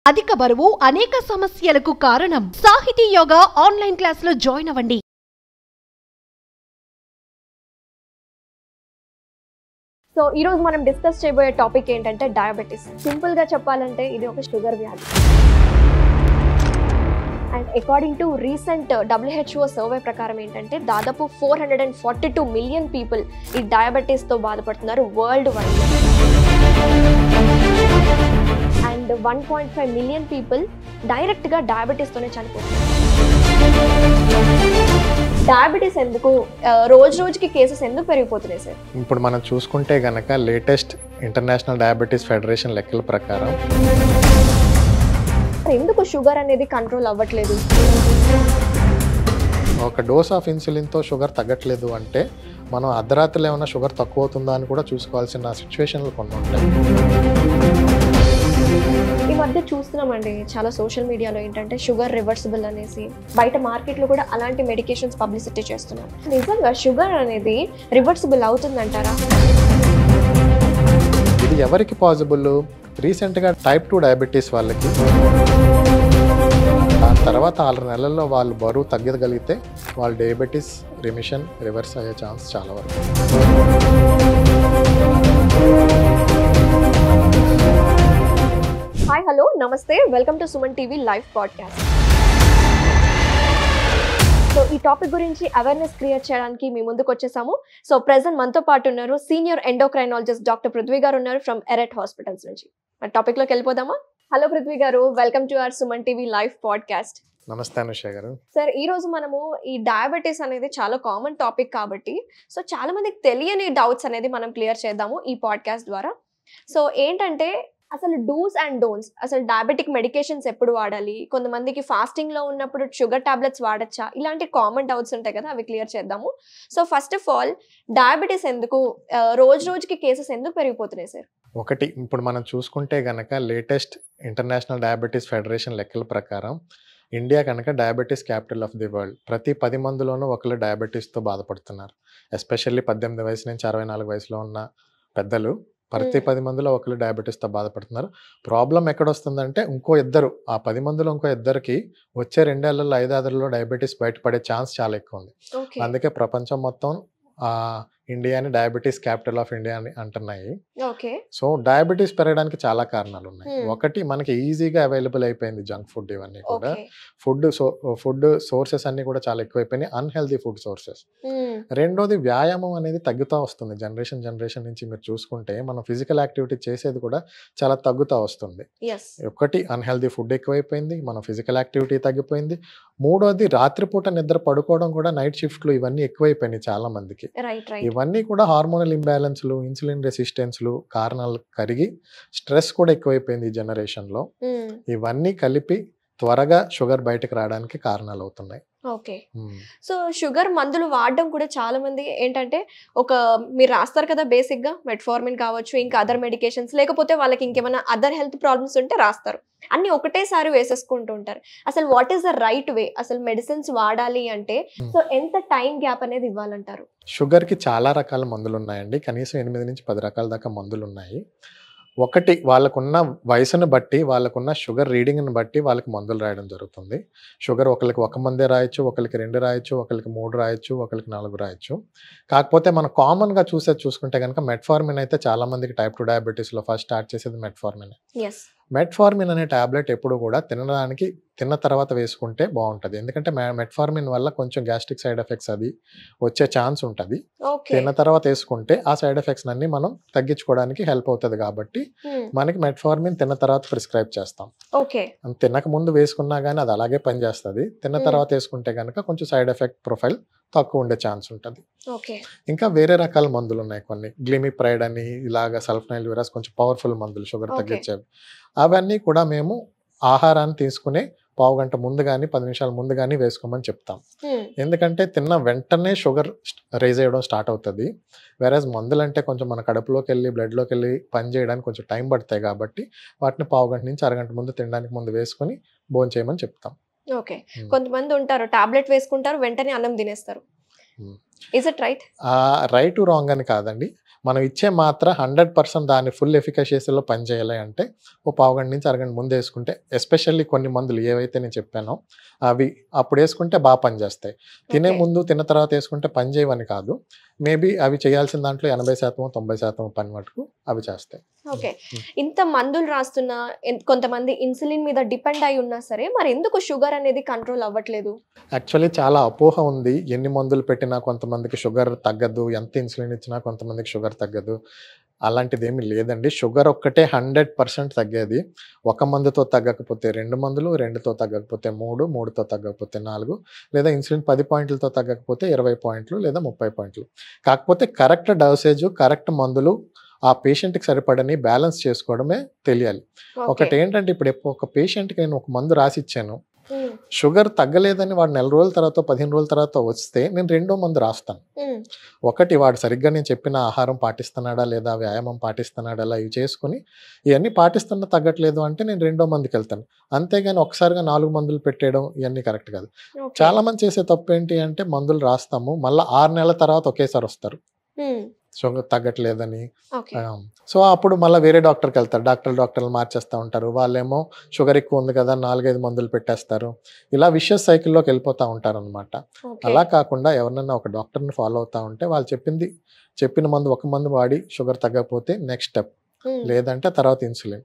అధిక బరువు అనేక సమస్యలకు కారణం. సాహితీ యోగా ఆన్లైన్ క్లాసులో జాయిన్ అవ్వండి. సో ఈ రోజు మనం డిస్కస్ చేయబోయే టాపిక్ ఏంటంటే డయాబెటిస్. సింపుల్ గా చెప్పాలంటే ఇది ఒక షుగర్ వ్యాధి. And according to recent WHO survey ప్రకారం ఏంటంటే దాదాపు 442 మిలియన్ పీపుల్ ఈ డయాబెటీస్ తో బాధపడుతున్నారు world wide. And 1.5 million people direct గా డయాబెటీస్ తోనే చనిపోతున్నారు. డయాబెటీస్ ఎందుకు రోజు రోజుకి కేసెస్ ఎందుకు పెరిగిపోతున్నాయి సార్? ఇప్పుడు మనం చూసుకుంటే గనక లేటెస్ట్ ఇంటర్నేషనల్ డయాబెటీస్ ఫెడరేషన్ లెక్కల ప్రకారం ఎందుకు షుగర్ అనేది కంట్రోల్ అవ్వట్లేదు? ఒక డోస్ ఆఫ్ ఇన్సులిన్తో షుగర్ తగ్గట్లేదు అంటే మనం అర్ధరాత్రిలో ఏమైనా షుగర్ తక్కువ అవుతుందా అని కూడా చూసుకోవాల్సిన సిచ్యువేషన్లు కొన్ని ఉంటాయి. ఈ మధ్య చూస్తున్నామండి చాలా సోషల్ మీడియాలో ఏంటంటే షుగర్ రివర్సిబుల్ అనేసి బయట మార్కెట్లో కూడా అలాంటి మెడికేషన్స్ పబ్లిసిటీ చేస్తున్నారు. నిజంగా షుగర్ అనేది రివర్సిబుల్ అవుతుందంటారా? ఇది ఎవరికి పాసిబుల్? రీసెంట్గా టైప్ 2 డయాబెటీస్ వాళ్ళకి దాని తర్వాత 6 నెలల్లో వాళ్ళు బరువు తగ్గగలిగితే వాళ్ళ డయాబెటీస్ రిమిషన్ రివర్స్ అయ్యే ఛాన్స్ చాలా వరకు. హాయ్ హలో నమస్తే, welcome to Suman TV live podcast. So ఈ టాపిక్ గురించి అవేర్నెస్ క్రియేట్ చేయడానికి మీ ముందుకు వచ్చేసాము. సో ప్రెసెంట్ మనతో పాటు ఉన్నారు సీనియర్ ఎండోక్రైనాలజిస్ట్ డాక్టర్ పృథ్వీ గారు ఉన్నారు ఫ్రమ్ ఎరెట్ హాస్పిటల్స్ నుంచి. మన టాపిక్ లోకి వెళ్ళిపోదామా? హలో పృథ్వీ గారు, welcome to our Suman TV live podcast. నమస్తే అనుష గారు. సార్, ఈ రోజు మనము ఈ డయాబెటీస్ అనేది చాలా కామన్ టాపిక్ కాబట్టి సో చాలా మందికి తెలియని డౌట్స్ అనేది మనం క్లియర్ చేద్దాము ఈ పాడ్కాస్ట్ ద్వారా. సో ఏంటంటే అసలు డూస్ అండ్ డోంట్స్, అసలు డయాబెటిక్ మెడికేషన్స్ ఎప్పుడు వాడాలి, కొంతమందికి ఫాస్టింగ్ లో ఉన్నప్పుడు షుగర్ టాబ్లెట్స్ వాడచ్చా, ఇలాంటి కామన్ డౌట్స్ ఉంటాయి కదా, అవి క్లియర్ చేద్దాము. So first of all diabetes ఎందుకు రోజు రోజుకి కేసెస్ ఎందుకు పెరిగిపోతున్నాయి సార్? ఒకటి, ఇప్పుడు మనం చూసుకుంటే గనక లేటెస్ట్ ఇంటర్నేషనల్ డయాబెటీస్ ఫెడరేషన్ లెక్కల ప్రకారం ఇండియా కనుక diabetes capital of the world. ప్రతి 10 మందిలోనూ ఒకరు డయాబెటీస్తో బాధపడుతున్నారు. ఎస్పెషల్లీ 18 వయసు నుంచి 64 వయసులో ఉన్న పెద్దలు ప్రతి 10 మందిలో ఒకరు డయాబెటీస్తో బాధపడుతున్నారు. ప్రాబ్లం ఎక్కడొస్తుందంటే ఆ 10 మందిలో ఇంకో ఇద్దరికి వచ్చే 2 ఏళ్లలో 5 ఏళ్లలో డయాబెటీస్ బయటపడే ఛాన్స్ చాలా ఎక్కువ ఉంది. అందుకే ప్రపంచం మొత్తం ఇండియాని డయాబెటీస్ క్యాపిటల్ ఆఫ్ ఇండియా అని అంటున్నాయి. సో డయాబెటీస్ పెరగడానికి చాలా కారణాలు ఉన్నాయి. ఒకటి, మనకి ఈజీగా అవైలబుల్ అయిపోయింది జంక్ ఫుడ్, ఇవన్నీ కూడా ఫుడ్ సోర్సెస్ అన్ని కూడా చాలా ఎక్కువైపోయినాయి, అన్హెల్దీ ఫుడ్ సోర్సెస్. రెండోది, వ్యాయామం అనేది తగ్గుతూ వస్తుంది. జనరేషన్ నుంచి మీరు చూసుకుంటే మనం ఫిజికల్ యాక్టివిటీ చేసేది కూడా చాలా తగ్గుతూ వస్తుంది. ఒకటి, అన్హెల్దీ ఫుడ్ ఎక్కువైపోయింది, మన ఫిజికల్ యాక్టివిటీ తగ్గిపోయింది. మూడోది, రాత్రిపూట నిద్ర పడుకోవడం కూడా, నైట్ షిఫ్ట్లు ఇవన్నీ ఎక్కువైపోయినాయి చాలా మందికి. ఇవన్నీ కూడా హార్మోనల్ ఇంబ్యాలెన్స్లు, ఇన్సులిన్ రెసిస్టెన్స్లు కారణాలు కరిగి స్ట్రెస్ కూడా ఎక్కువైపోయింది ఈ జనరేషన్లో. ఇవన్నీ కలిపి త్వరగా షుగర్ బయటకు రావడానికి కారణాలు అవుతున్నాయి. ఓకే, సో షుగర్ మందులు వాడడం కూడా చాలా మంది ఏంటంటే మీరు రాస్తారు కదా బేసిక్ గా మెట్ఫార్మిన్ కావచ్చు, ఇంకా అదర్ మెడికేషన్స్, లేకపోతే వాళ్ళకి ఇంకేమైనా అదర్ హెల్త్ ప్రాబ్లమ్స్ ఉంటే రాస్తారు, అన్ని ఒకటేసారి వేసేసుకుంటూ ఉంటారు. అసలు what is the right way? అసలు మెడిసిన్స్ వాడాలి అంటే సో ఎంత టైం గ్యాప్ అనేది ఇవ్వాలంటారు? షుగర్ కి చాలా రకాల మందులు ఉన్నాయండి. కనీసం 8 నుంచి 10 రకాల దాకా మందులు ఉన్నాయి. ఒకటి, వాళ్ళకున్న వయసును బట్టి, వాళ్ళకున్న షుగర్ రీడింగ్ని బట్టి వాళ్ళకి మందులు రాయడం జరుగుతుంది. షుగర్ ఒకరికి 1 మందే రాయొచ్చు, ఒకరికి 2 రాయొచ్చు, ఒకరికి 3 రాయొచ్చు, ఒకరికి 4 రాయొచ్చు. కాకపోతే మనం కామన్గా చూసుకుంటే కనుక మెట్ఫార్మిన్ అయితే చాలా మందికి టైప్ 2 డయాబెటీస్లో ఫస్ట్ స్టార్ట్ చేసేది మెట్ఫార్మిన్. మెట్ఫార్మిన్ అనే టాబ్లెట్ ఎప్పుడు కూడా తిన్న తర్వాత వేసుకుంటే బాగుంటుంది. ఎందుకంటే మెట్ఫార్మిన్ వల్ల కొంచెం గ్యాస్ట్రిక్ సైడ్ ఎఫెక్ట్స్ అది వచ్చే ఛాన్స్ ఉంటుంది. తిన్న తర్వాత వేసుకుంటే ఆ సైడ్ ఎఫెక్ట్స్ అన్ని మనం తగ్గించుకోవడానికి హెల్ప్ అవుతుంది. కాబట్టి మనకి మెట్ఫార్మిన్ తిన్న తర్వాత ప్రిస్క్రైబ్ చేస్తాం. తినక ముందు వేసుకున్నా కానీ అది అలాగే పనిచేస్తుంది. తిన్న తర్వాత వేసుకుంటే కనుక కొంచెం సైడ్ ఎఫెక్ట్ ప్రొఫైల్ తక్కువ ఉండే ఛాన్స్ ఉంటుంది. ఇంకా వేరే రకాల మందులు ఉన్నాయి కొన్ని, గ్లిమిప్రైడ్ అని, ఇలాగ సల్ఫనైల్విరస్, కొంచెం పవర్ఫుల్ మందులు షుగర్ తగ్గించేవి. అవన్నీ కూడా మేము ఆహారాన్ని తీసుకునే 1/2 గంట ముందు కానీ 10 నిమిషాల ముందు కానీ వేసుకోమని చెప్తాం. ఎందుకంటే తిన్న వెంటనే షుగర్ రైజ్ అయ్యడం స్టార్ట్ అవుతుంది. వేరేజ్ మందులు అంటే కొంచెం మన కడుపులోకి వెళ్ళి బ్లడ్లోకి వెళ్ళి పని చేయడానికి కొంచెం టైం పడతాయి. కాబట్టి వాటిని 1/2 గంట నుంచి అరగంట ముందు తినడానికి ముందు వేసుకొని భోజనం చేయమని చెప్తాం. కొంతమంది ఉంటారు టాబ్లెట్ వేసుకుంటారు, వెంటనే అన్నం తినేస్తారు. Is it right? Right wrong అని కాదండి. మనం ఇచ్చే మాత్ర 100% దాని ఫుల్ ఎఫికషియసీలో పనిచేయాలి అంటే ఓ పావుగంట నుంచి అరగంట ముందు వేసుకుంటే, ఎస్పెషల్లీ కొన్ని మందులు ఏవైతే నేను చెప్పానో అవి అప్పుడు వేసుకుంటే బాగా పనిచేస్తాయి. తినే ముందు తిన్న తర్వాత వేసుకుంటే పని చేయవని కాదు. మేబీ అవి చేయాల్సిన దాంట్లో 80% 90% పని మటుకు అవి చేస్తాయి. ఓకే. ఇంత మందులు రాస్తున్నా కొంతమంది ఇన్సులిన్ మీద డిపెండ్ అయి ఉన్నా సరే మరి ఎందుకు షుగర్ అనేది కంట్రోల్ అవ్వట్లేదు? యాక్చువల్లీ చాలా అపోహ ఉంది. ఎన్ని మందులు పెట్టినా కొంతమందికి షుగర్ తగ్గదు, ఎంత ఇన్సులిన్ ఇచ్చినా కొంతమందికి షుగర్ తగ్గదు. అలాంటిది ఏమీ లేదండి. షుగర్ ఒక్కటే 100% తగ్గేది. ఒక మందుతో తగ్గకపోతే 2 మందులు, 2తో తగ్గకపోతే 3, 3తో తగ్గకపోతే 4, లేదా ఇన్సులిన్ 10 పాయింట్లతో తగ్గకపోతే 20 పాయింట్లు లేదా 30 పాయింట్లు. కాకపోతే కరెక్ట్ డోసేజ్, కరెక్ట్ మందులు ఆ పేషెంట్కి సరిపడని బ్యాలెన్స్ చేసుకోవడమే తెలియాలి. ఒకటి ఏంటంటే ఇప్పుడు ఒక పేషెంట్కి నేను ఒక మందు రాసి ఇచ్చాను, షుగర్ తగ్గలేదని వాడు 4 రోజుల తర్వాత 15 రోజుల తర్వాత వస్తే నేను రెండో మందు రాస్తాను. ఒకటి వాడు సరిగ్గా నేను చెప్పిన ఆహారం పాటిస్తున్నాడా లేదా, వ్యాయామం పాటిస్తున్నాడా, అలా ఇవి చేసుకుని ఇవన్నీ పాటిస్తున్నా తగ్గట్లేదు అంటే నేను రెండో మందుకి వెళ్తాను. అంతేగాని ఒకసారిగా 4 మందులు పెట్టేయడం ఇవన్నీ కరెక్ట్ కాదు. చాలా మంది చేసే తప్పు ఏంటి అంటే మందులు రాస్తాము, మళ్ళీ 6 నెలల తర్వాత ఒకేసారి వస్తారు షుగర్ తగ్గట్లేదని. సో అప్పుడు మళ్ళీ వేరే డాక్టర్కి వెళ్తారు, డాక్టర్లు మార్చేస్తూ ఉంటారు. వాళ్ళేమో షుగర్ ఎక్కువ ఉంది కదా 4-5 మందులు పెట్టేస్తారు. ఇలా విషయస్ సైకిల్లోకి వెళ్ళిపోతూ ఉంటారు అనమాట. అలా కాకుండా ఎవరినైనా ఒక డాక్టర్ని ఫాలో అవుతూ ఉంటే వాళ్ళు చెప్పిన మందు ఒక మందు వాడి షుగర్ తగ్గకపోతే నెక్స్ట్ స్టెప్, లేదంటే తర్వాత ఇన్సులిన్.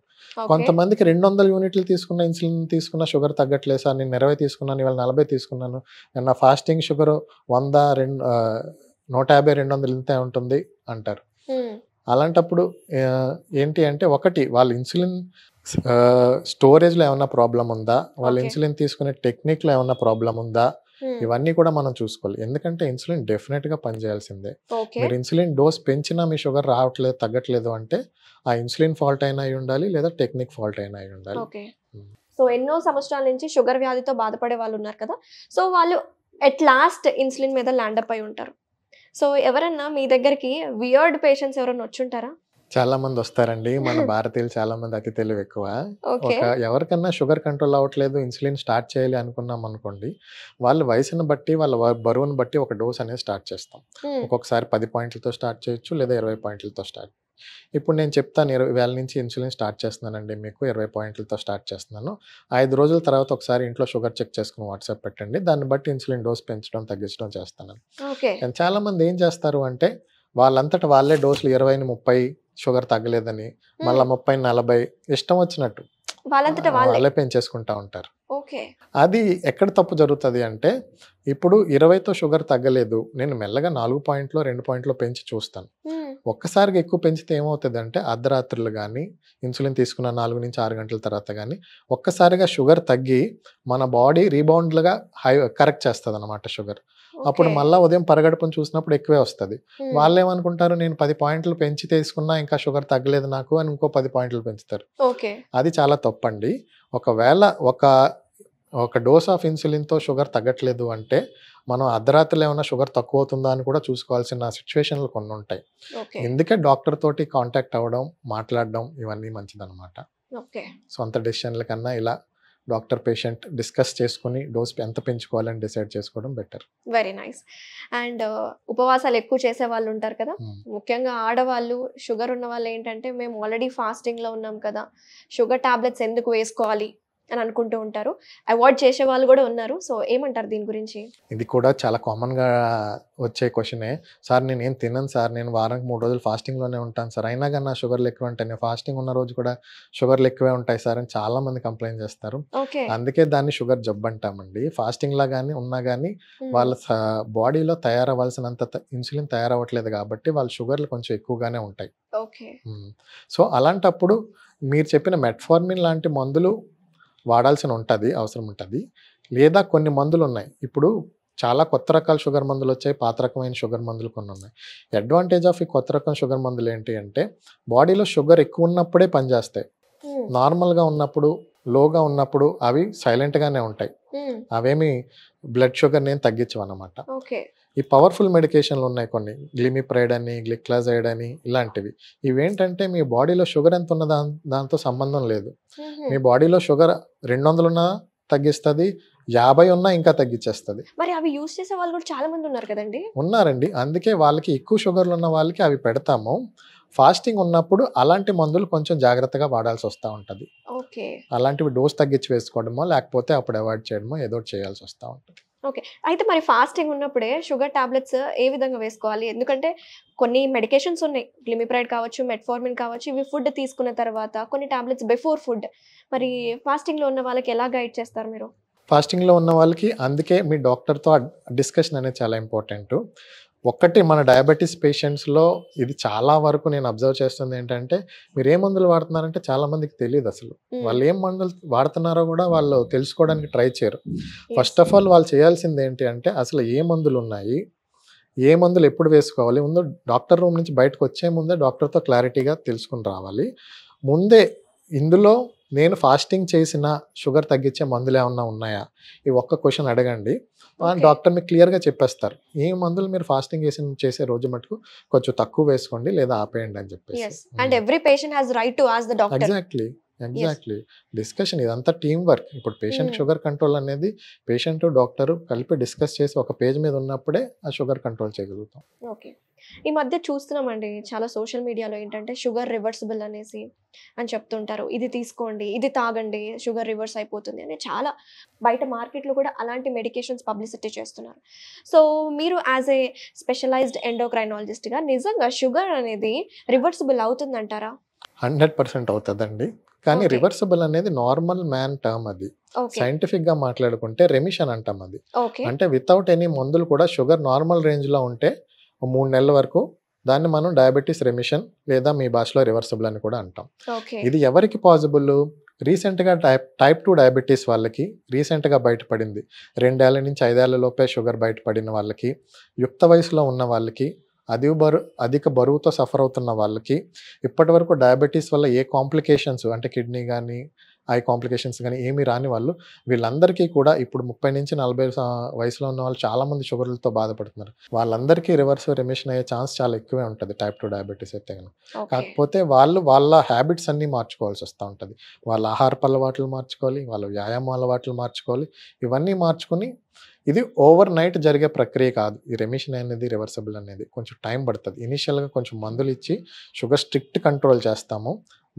కొంతమందికి 200 యూనిట్లు తీసుకున్న ఇన్సులిన్ తీసుకున్న షుగర్ తగ్గట్లేదు సార్, నేను 20 తీసుకున్నాను, ఇవాళ 40 తీసుకున్నాను, నా ఫాస్టింగ్ షుగర్ 100, 150, 200 ఇంతే ఉంటుంది అంటారు. అలాంటప్పుడు ఏంటి అంటే ఒకటి వాళ్ళ ఇన్సులిన్ స్టోరేజ్లో ఏమన్నా ప్రాబ్లం ఉందా, వాళ్ళ ఇన్సులిన్ తీసుకునే టెక్నిక్లో ఏమన్నా ప్రాబ్లం ఉందా, ఇవన్నీ కూడా మనం చూసుకోవాలి. ఎందుకంటే ఇన్సులిన్ డెఫినెట్గా పనిచేయాల్సిందే. మీరు ఇన్సులిన్ డోస్ పెంచినా మీ షుగర్ రావట్లేదు తగ్గట్లేదు అంటే ఆ ఇన్సులిన్ ఫాల్ట్ అయినా అయి ఉండాలి, లేదా టెక్నిక్ ఫాల్ట్ అయినా అయి ఉండాలి. సో ఎన్నో సంవత్సరాల నుంచి షుగర్ వ్యాధితో బాధపడే వాళ్ళు ఉన్నారు కదా, సో వాళ్ళు ఎట్ లాస్ట్ ఇన్సులిన్ మీద ల్యాండప్ అయి ఉంటారు. సో ఎవరన్నా మీ దగ్గరికి వియర్డ్ పేషెంట్స్ ఎవరైనా వచ్చుంటారా? చాలా మంది వస్తారండి. మన భారతీయులు చాలా మంది అతి తెలివి ఎక్కువ. ఎవరికన్నా షుగర్ కంట్రోల్ అవ్వట్లేదు, ఇన్సులిన్ స్టార్ట్ చేయాలి అనుకున్నాం అనుకోండి, వాళ్ళ వయసును బట్టి వాళ్ళ బరువును బట్టి ఒక డోస్ అనేది స్టార్ట్ చేస్తాం. ఒక్కొక్కసారి 10 పాయింట్లతో స్టార్ట్ చేయొచ్చు, లేదా 20 పాయింట్లతో స్టార్ట్. ఇప్పుడు నేను చెప్తాను 20,000 నుంచి ఇన్సులిన్ స్టార్ట్ చేస్తున్నానండి, మీకు 20 పాయింట్లతో స్టార్ట్ చేస్తున్నాను, 5 రోజుల తర్వాత ఒకసారి ఇంట్లో షుగర్ చెక్ చేసుకుని వాట్సాప్ పెట్టండి, దాన్ని బట్టి ఇన్సులిన్ డోస్ పెంచడం తగ్గించడం చేస్తాను. కానీ చాలా మంది ఏం చేస్తారు అంటే వాళ్ళంతటా వాళ్ళే డోసులు 20ని 30 షుగర్ తగ్గలేదని మళ్ళీ 30ని 40 ఇష్టం వచ్చినట్టు వాళ్ళే పెంచేసుకుంటా ఉంటారు. అది ఎక్కడ తప్పు జరుగుతుంది అంటే ఇప్పుడు 20తో షుగర్ తగ్గలేదు, నేను మెల్లగా 4 పాయింట్లో 2 పాయింట్లో పెంచి చూస్తాను. ఒక్కసారిగా ఎక్కువ పెంచితే ఏమవుతుంది అంటే అర్ధరాత్రులు కానీ ఇన్సులిన్ తీసుకున్న 4 నుంచి 6 గంటల తర్వాత కానీ ఒక్కసారిగా షుగర్ తగ్గి మన బాడీ రీబౌండ్లుగా కరెక్ట్ చేస్తుంది అనమాట షుగర్. అప్పుడు మళ్ళీ ఉదయం పరగడుపును చూసినప్పుడు ఎక్కువే వస్తుంది. వాళ్ళు ఏమనుకుంటారు, నేను 10 పాయింట్లు పెంచి తీసుకున్నా ఇంకా షుగర్ తగ్గలేదు నాకు అని ఇంకో 10 పాయింట్లు పెంచుతారు. అది చాలా తప్పండి. ఒకవేళ ఒక డోస్ ఆఫ్ ఇన్సులిన్తో షుగర్ తగ్గట్లేదు అంటే మనం అర్ధరాత్రులు ఏమైనా షుగర్ తక్కువ అవుతుందా అని కూడా చూసుకోవాల్సిన సిచ్యువేషన్లు కొన్ని ఉంటాయి. ఎందుకే డాక్టర్ తోటి కాంటాక్ట్ అవ్వడం, మాట్లాడడం ఇవన్నీ మంచిదన్నమాట. సొంత డెసిషన్ల కన్నా ఇలా డాక్టర్ పేషెంట్ డిస్కస్ చేసుకుని డోస్ ఎంత పెంచుకోవాలని డిసైడ్ చేసుకోవడం బెటర్. Very nice. అండ్ ఉపవాసాలు ఎక్కువ చేసే వాళ్ళు ఉంటారు కదా, ముఖ్యంగా ఆడవాళ్ళు, షుగర్ ఉన్న వాళ్ళు ఏంటంటే మేము ఆల్రెడీ ఫాస్టింగ్లో ఉన్నాం కదా, షుగర్ టాబ్లెట్స్ ఎందుకు వేసుకోవాలి అని అనుకుంటూ ఉంటారు. అవాయిడ్ చేసే వాళ్ళు కూడా ఉన్నారు. సో ఏమంటారు దీని గురించి? ఇది కూడా చాలా కామన్గా వచ్చే క్వశ్చనే. సార్ నేను ఏం తినను సార్, నేను వారానికి 3 రోజులు ఫాస్టింగ్లోనే ఉంటాను సార్, అయినా కానీ నా షుగర్లు ఎక్కువ ఉంటాయి, నేను ఫాస్టింగ్ ఉన్న రోజు కూడా షుగర్లు ఎక్కువే ఉంటాయి సార్ అని చాలా మంది కంప్లైంట్ చేస్తారు. అందుకే దాన్ని షుగర్ జబ్బు అంటామండి. ఫాస్టింగ్ లా కానీ ఉన్నా కానీ వాళ్ళ బాడీలో తయారవ్వాల్సినంత ఇన్సులిన్ తయారవ్వట్లేదు కాబట్టి వాళ్ళ షుగర్లు కొంచెం ఎక్కువగానే ఉంటాయి. సో అలాంటప్పుడు మీరు చెప్పిన మెట్ఫార్మిన్ లాంటి మందులు వాడాల్సిన అవసరం ఉంటుంది. లేదా కొన్ని మందులు ఉన్నాయి, ఇప్పుడు చాలా కొత్త రకాల షుగర్ మందులు వచ్చాయి, పాత రకమైన షుగర్ మందులు కొన్ని ఉన్నాయి. అడ్వాంటేజ్ ఆఫ్ ఈ కొత్త రకం షుగర్ మందులు ఏంటి అంటే బాడీలో షుగర్ ఎక్కువ ఉన్నప్పుడే పనిచేస్తాయి. నార్మల్గా ఉన్నప్పుడు, లోగా ఉన్నప్పుడు అవి సైలెంట్గానే ఉంటాయి, అవేమి బ్లడ్ షుగర్ని ఏం తగ్గించవు అన్నమాట. ఈ పవర్ఫుల్ మెడికేషన్లు ఉన్నాయి కొన్ని, గ్లిమిప్రైడ్ అని, గ్లిక్లాజైడ్ అని, ఇలాంటివి. ఇవేంటంటే మీ బాడీలో షుగర్ ఎంత ఉన్న దాంతో సంబంధం లేదు. మీ బాడీలో షుగర్ 200 ఉన్నా తగ్గిస్తుంది, 50 ఉన్నా ఇంకా తగ్గించేస్తుంది. మరి అవి యూస్ చేసే వాళ్ళు కూడా చాలా మంది ఉన్నారు కదండి. ఉన్నారండి. అందుకే వాళ్ళకి ఎక్కువ షుగర్లు ఉన్న వాళ్ళకి అవి పెడతాము. ఫాస్టింగ్ ఉన్నప్పుడు అలాంటి మందులు కొంచెం జాగ్రత్తగా వాడాల్సి వస్తూ ఉంటుంది. ఓకే. అలాంటివి డోస్ తగ్గించి వేసుకోవడమో లేకపోతే అప్పుడు అవాయిడ్ చేయడమో ఏదో ఒకటి చేయాల్సి వస్తూ ఉంటుంది. ఓకే. అయితే మరి ఫాస్టింగ్ ఉన్నప్పుడే షుగర్ టాబ్లెట్స్ ఏ విధంగా వేసుకోవాలి? ఎందుకంటే కొన్ని మెడికేషన్స్ ఉన్నాయి. గ్లిమిప్రైడ్ కావచ్చు, మెట్ఫార్మిన్ కావచ్చు. ఇవి ఫుడ్ తీసుకున్న తర్వాత, కొన్ని టాబ్లెట్స్ బిఫోర్ ఫుడ్. మరి ఫాస్టింగ్‌లో ఉన్న వాళ్ళకి ఎలా గైడ్ చేస్తారు మీరు? ఫాస్టింగ్లో ఉన్న వాళ్ళకి అందుకే మీ డాక్టర్తో డిస్కషన్ అనేది చాలా ఇంపార్టెంట్. ఒక్కటి మన డయాబెటీస్ పేషెంట్స్లో ఇది చాలా వరకు నేను అబ్జర్వ్ చేస్తుంది ఏంటంటే, మీరు ఏ మందులు వాడుతున్నారంటే చాలామందికి తెలియదు అసలు. వాళ్ళు ఏం మందులు వాడుతున్నారో కూడా వాళ్ళు తెలుసుకోవడానికి ట్రై చేయరు. ఫస్ట్ ఆఫ్ ఆల్ వాళ్ళు చేయాల్సింది ఏంటి అంటే, అసలు ఏ మందులు ఉన్నాయి, ఏ మందులు ఎప్పుడు వేసుకోవాలి, ముందు డాక్టర్ రూమ్ నుంచి బయటకు వచ్చే ముందే డాక్టర్తో క్లారిటీగా తెలుసుకుని రావాలి. ముందే ఇందులో నేను ఫాస్టింగ్ చేసిన షుగర్ తగ్గించే మందులు ఏమన్నా ఉన్నాయా, ఈ ఒక్క క్వశ్చన్ అడగండి. డాక్టర్ మీకు క్లియర్గా చెప్పేస్తారు. ఏ మందులు మీరు ఫాస్టింగ్ చేసే రోజు మటుకు కొంచెం తక్కువ వేసుకోండి లేదా ఆపేయండి అని చెప్పేసి. And every patient has right to ask the doctor. Exactly discussion ఇదంతా టీమ్ వర్క్. ఇప్పుడు పేషెంట్ షుగర్ కంట్రోల్ అనేది పేషెంట్ డాక్టర్ కలిపి డిస్కస్ చేసి ఒక పేజ్ మీద ఉన్నప్పుడే ఆ షుగర్ కంట్రోల్ చేయగలుగుతాం. ఓకే. ఈ మధ్య చూస్తున్నామండి చాలా సోషల్ మీడియాలో ఏంటంటే షుగర్ రివర్సిబుల్ అనేసి అని చెప్తుంటారు. ఇది తీసుకోండి, ఇది తాగండి, షుగర్ రివర్స్ అయిపోతుంది అని చాలా బయట మార్కెట్లో కూడా అలాంటి మెడికేషన్స్ పబ్లిసిటీ చేస్తున్నారు. సో మీరు యాజ్ ఏ స్పెషలైజ్డ్ ఎండోక్రైనాలజిస్ట్గా నిజంగా షుగర్ అనేది రివర్సిబుల్ అవుతుందంటారా? 100% అవుతుందండి. కానీ రివర్సిబుల్ అనేది నార్మల్ మ్యాన్ టర్మ్. అది సైంటిఫిక్ గా మాట్లాడుకుంటే రెమిషన్ అంటాం. అది అంటే వితౌట్ ఎనీ మందులు కూడా షుగర్ నార్మల్ రేంజ్ లో ఉంటే 3 నెలల వరకు దాన్ని మనం డయాబెటీస్ రెమిషన్ లేదా మీ భాషలో రివర్సిబుల్ అని కూడా అంటాం. ఇది ఎవరికి పాసిబుల్? రీసెంట్గా టైప్ 2 డయాబెటీస్ వాళ్ళకి రీసెంట్గా బయటపడింది. 2 ఏళ్ల నుంచి 5 ఏళ్ల లోపే షుగర్ బయటపడిన వాళ్ళకి, యుక్త వయసులో ఉన్న వాళ్ళకి, అధిక బరువుతో సఫర్ అవుతున్న వాళ్ళకి, ఇప్పటి వరకు డయాబెటీస్ వల్ల ఏ కాంప్లికేషన్స్ అంటే కిడ్నీ కానీ ఐ కాంప్లికేషన్స్ కానీ ఏమీ రాని వాళ్ళు, వీళ్ళందరికీ కూడా ఇప్పుడు 30 నుంచి 40 వయసులో ఉన్న వాళ్ళు చాలామంది షుగర్లతో బాధపడుతున్నారు. వాళ్ళందరికీ రివర్స్ రెమిషన్ అయ్యే ఛాన్స్ చాలా ఎక్కువే ఉంటుంది టైప్ 2 డయాబెటీస్ అయితే కనుక. కాకపోతే వాళ్ళ హ్యాబిట్స్ అన్నీ మార్చుకోవాల్సి వస్తూ ఉంటుంది. వాళ్ళ ఆహారపు అలవాట్లు మార్చుకోవాలి, వాళ్ళ వ్యాయామం అలవాట్లు మార్చుకోవాలి. ఇవన్నీ మార్చుకొని ఇది ఓవర్ నైట్ జరిగే ప్రక్రియ కాదు. ఈ రెమిషన్ అనేది రివర్సిబుల్ అనేది కొంచెం టైం పడుతుంది. ఇనిషియల్గా కొంచెం మందులు ఇచ్చి షుగర్ స్ట్రిక్ట్ కంట్రోల్ చేస్తాము.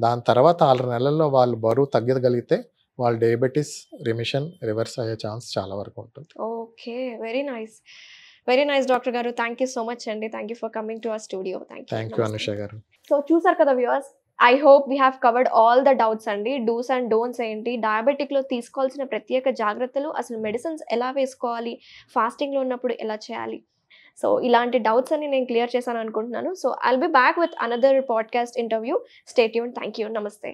దాని తర్వాత 6 నెలల్లో వాళ్ళు బరువు తగ్గగలిగితే వాళ్ళ డయాబెటీస్ రెమిషన్ రివర్స్ అయ్యే ఛాన్స్ చాలా వరకు ఉంటుంది. ఓకే, వెరీ నైస్ డాక్టర్ గారు. థ్యాంక్ యూ సో మచ్ అండి. Thank you for coming to our studio. Thank you Anusha గారు. సో చూసారు కదా viewers, I hope we have covered all the doubts అండి. డూస్ అండ్ డోంట్స్ ఏంటి, డయాబెటిక్లో తీసుకోవాల్సిన ప్రత్యేక జాగ్రత్తలు, అసలు మెడిసిన్స్ ఎలా వేసుకోవాలి, ఫాస్టింగ్లో ఉన్నప్పుడు ఎలా చేయాలి. సో ఇలాంటి డౌట్స్ అన్ని నేను క్లియర్ చేశాను అనుకుంటున్నాను. So I'll be back with another podcast interview. Stay tuned. Thank you. నమస్తే.